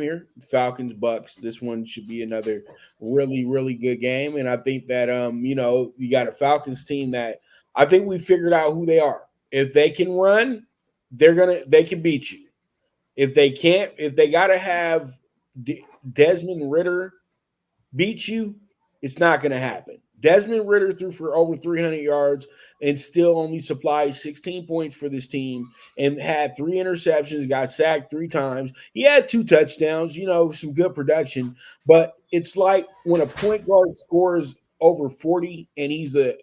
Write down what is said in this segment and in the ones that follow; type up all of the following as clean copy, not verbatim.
here, Falcons Bucks. This one should be another really really good game, and I think that you got a Falcons team that I think we figured out who they are. If they can run, they can beat you. If they can't, if they got to have Desmond Ritter beat you, it's not going to happen. Desmond Ritter threw for over 300 yards and still only supplied 16 points for this team and had three interceptions, got sacked three times. He had two touchdowns, some good production. But it's like when a point guard scores over 40 and he's a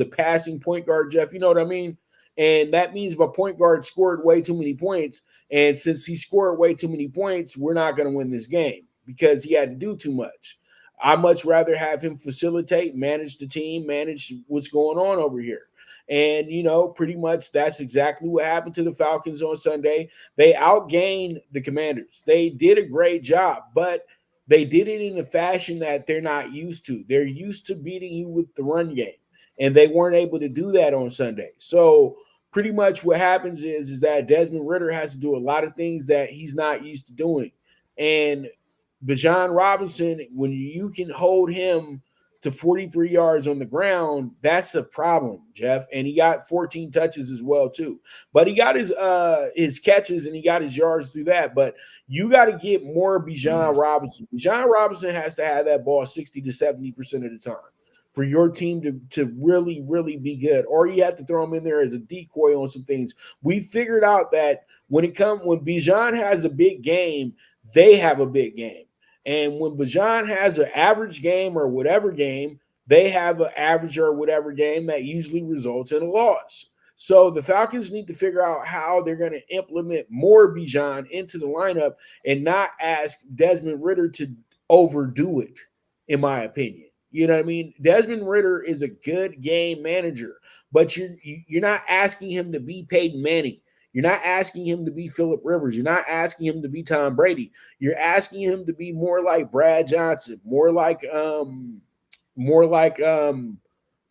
passing point guard, Jeff, you know what I mean? And that means my point guard scored way too many points. And since he scored way too many points, we're not going to win this game because he had to do too much. I much rather have him facilitate, manage the team, manage what's going on over here. And, pretty much that's exactly what happened to the Falcons on Sunday. They outgained the Commanders. They did a great job, but they did it in a fashion that they're not used to. They're used to beating you with the run game, and they weren't able to do that on Sunday. So pretty much what happens is that Desmond Ritter has to do a lot of things that he's not used to doing. And Bijan Robinson, when you can hold him to 43 yards on the ground, that's a problem, Jeff. And he got 14 touches as well, too. But he got his catches and he got his yards through that. But you got to get more Bijan Robinson. Bijan Robinson has to have that ball 60 to 70% of the time for your team to really, really be good. Or you have to throw him in there as a decoy on some things. We figured out that when Bijan has a big game, they have a big game. And when Bijan has an average game or whatever game, they have an average or whatever game that usually results in a loss. So the Falcons need to figure out how they're going to implement more Bijan into the lineup and not ask Desmond Ritter to overdo it, in my opinion. You know what I mean? Desmond Ritter is a good game manager, but you're not asking him to be Peyton Manning. You're not asking him to be Phillip Rivers. You're not asking him to be Tom Brady. You're asking him to be more like Brad Johnson, more like Trent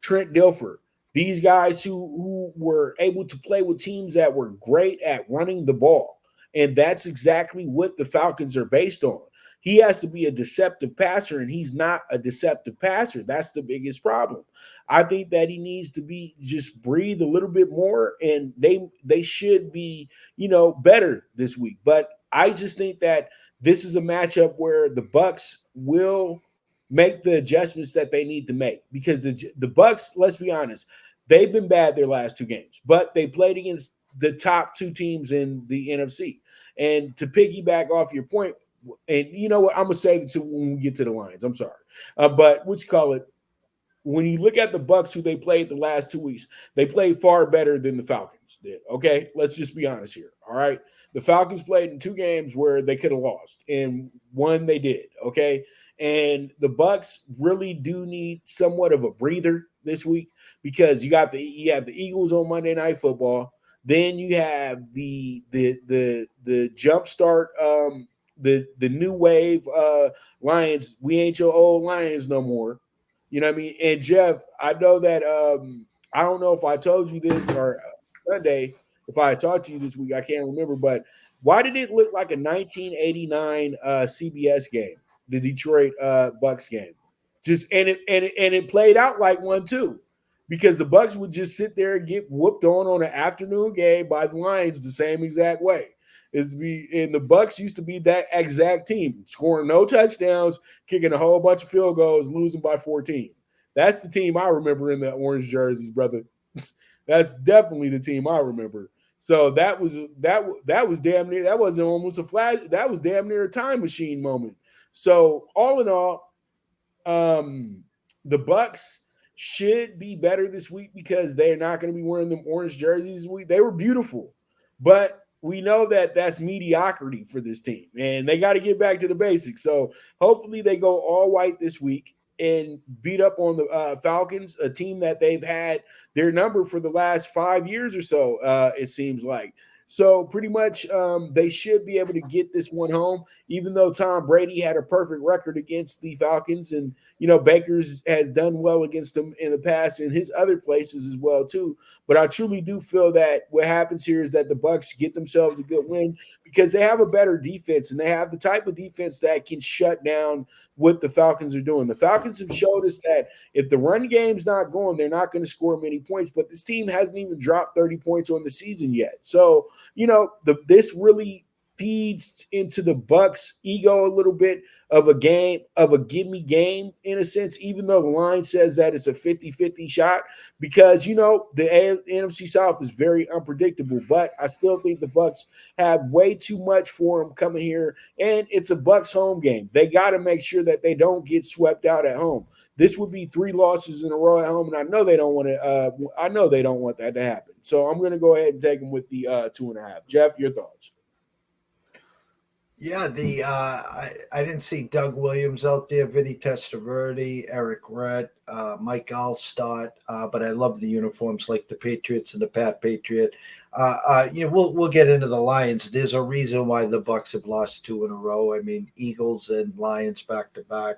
Dilfer. These guys who were able to play with teams that were great at running the ball. And that's exactly what the Falcons are based on. He has to be a deceptive passer, and he's not a deceptive passer. That's the biggest problem. I think that he needs to be just breathe a little bit more, and they should be, better this week. But I just think that this is a matchup where the Bucks will make the adjustments that they need to make because the Bucks, let's be honest, they've been bad their last two games, but they played against the top two teams in the NFC. And to piggyback off your point, and you know what? I'm gonna save it to when we get to the Lions. I'm sorry, but what you call it? When you look at the Bucks, who they played the last 2 weeks, they played far better than the Falcons did. Okay, let's just be honest here. All right, the Falcons played in two games where they could have lost, and one they did. Okay, and the Bucks really do need somewhat of a breather this week because you have the Eagles on Monday Night Football. Then you have the jump start. The new wave Lions, we ain't your old Lions no more. You know what I mean? And Jeff, I know that I don't know if I told you this or Sunday, if I talked to you this week, I can't remember, but why did it look like a 1989 CBS game, the Detroit Bucks game? Just and it played out like one too, because the Bucks would just sit there and get whooped on an afternoon game by the Lions the same exact way. And the Bucks used to be that exact team, scoring no touchdowns, kicking a whole bunch of field goals, losing by 14. That's the team I remember in the orange jerseys, brother. That's definitely the team I remember. So that was damn near, that wasn't almost a flash, that was damn near a time machine moment. So all in all, the Bucks should be better this week because they're not going to be wearing them orange jerseys this week. They were beautiful, but we know that that's mediocrity for this team, and they got to get back to the basics. So hopefully they go all white this week and beat up on the Falcons, a team that they've had their number for the last 5 years or so, it seems like. So pretty much they should be able to get this one home, even though Tom Brady had a perfect record against the Falcons. And, Bakers has done well against them in the past in his other places as well, too. But I truly do feel that what happens here is that the Bucks get themselves a good win because they have a better defense, and they have the type of defense that can shut down what the Falcons are doing. The Falcons have showed us that if the run game's not going, they're not going to score many points. But this team hasn't even dropped 30 points on the season yet. So, this really feeds into the Bucs' ego a little bit of a gimme game in a sense, even though the line says that it's a 50-50 shot, because the NFC South is very unpredictable. But I still think the Bucs have way too much for them coming here, and it's a Bucs home game. They got to make sure that they don't get swept out at home. This would be 3 losses in a row at home, and I know they don't want to. I know they don't want that to happen. So I'm going to go ahead and take them with the 2.5. Jeff, your thoughts? Yeah, I didn't see Doug Williams out there, Vinny Testaverde, Eric Rett, Mike Allstott, but I love the uniforms like the Patriots and the Pat Patriot. We'll get into the Lions. There's a reason why the Bucs have lost 2 in a row. I mean, Eagles and Lions back to back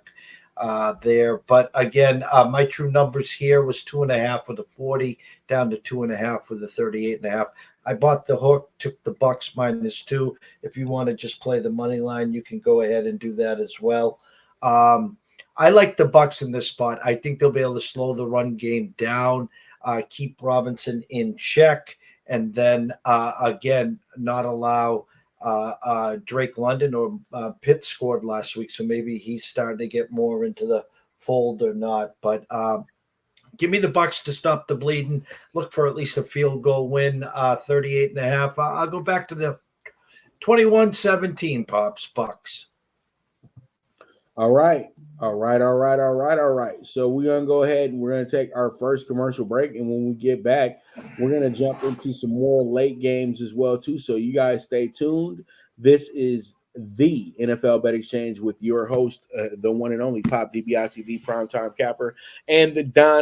there. But again, my true numbers here was 2.5 with the 40, down to 2.5 with the 38.5. I bought the hook, took the Bucs -2. If you want to just play the money line, you can go ahead and do that as well. I like the Bucs in this spot. I think they'll be able to slow the run game down, keep Robinson in check, and then again not allow Drake London or Pitt scored last week, so maybe he's starting to get more into the fold or not. But give me the Bucs to stop the bleeding. Look for at least a field goal win, 38.5. I'll go back to the 21-17, Pops, Bucs. All right. So we're going to go ahead and we're going to take our first commercial break. And when we get back, we're going to jump into some more late games as well, too. So you guys stay tuned. This is the NFL Bet Exchange with your host, the one and only Pop DiBiase, the primetime capper, and the Don